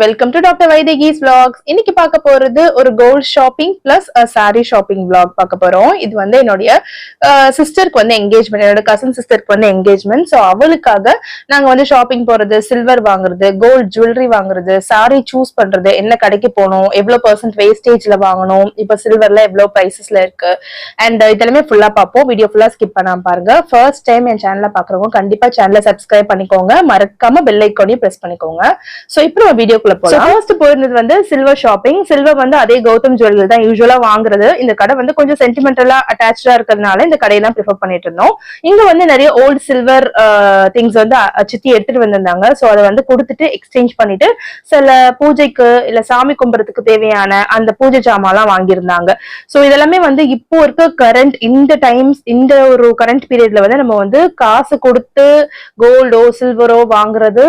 Welcome to doctor Vaidehi's vlogs. இன்னைக்கு பார்க்க போறது ஒரு gold shopping plus sari shopping vlog பார்க்க போறோம். இது வந்து என்னுடைய சிஸ்டருக்கு வந்து என்கேஜ்மெண்ட், என்னோட கசின் சிஸ்டருக்கு வந்து என்கேஜ்மெண்ட். ஸோ அவளுக்காக நாங்க வந்து ஷாப்பிங் போறது, சில்வர் வாங்குறது, கோல்ட் ஜுவல்லரி வாங்குறது, சாரி சூஸ் பண்றது, என்ன கடைக்கு போகணும், எவ்வளவு பர்சன்ட் வேஸ்டேஜ்ல வாங்கணும், இப்ப சில்வர்ல எவ்வளவு பிரைசஸ்ல இருக்கு அண்ட் இதெல்லாமே ஃபுல்லா பார்ப்போம். வீடியோ ஃபுல்லா ஸ்கிப் பண்ணாம பாருங்க. ஃபர்ஸ்ட் டைம் என் சேனலை பாக்குறவங்க கண்டிப்பா சேனலை சப்ஸ்கிரைப் பண்ணிக்கோங்க, மறக்காம பெல் ஐக்கானையும் பிரஸ் பண்ணிக்கோங்க. சோ இப்போ நம்ம வீடியோக்குள்ள போலாம். ஃபர்ஸ்ட் போயிருந்தது வந்து சில்வர் ஷாப்பிங். சில்வர் வந்து அதே கௌதம் ஜுவல்லரி தான் யூசுவலா வாங்குறது. இந்த கடை வந்து கொஞ்சம் சென்டிமெண்டலா அட்டாச்சா இருக்கிறதுனால இந்த கடையை தான் ப்ரிஃபர் பண்ணிட்டு இருந்தோம். இங்க வந்து நிறைய ஓல்டு சில்வர் திங்ஸ் வந்து சித்தி எடுத்துட்டு வந்திருந்தாங்க. சோ அதை வந்து கொடுத்துட்டு எக்ஸ்சேஞ்ச் பண்ணிட்டு சில பூஜைக்கு இல்ல சாமி கும்புறதுக்கு தேவையான அந்த பூஜை ஜாமான்லாம் வாங்கியிருந்தாங்க. சோ இதெல்லாமே வந்து இப்போ இருக்க கரண்ட் இந்த டைம்ஸ், இந்த ஒரு கரண்ட் பீரியட்ல வந்து நம்ம வந்து காசு கொடுத்து கோல்டோ சில்வரோ வாங்குறது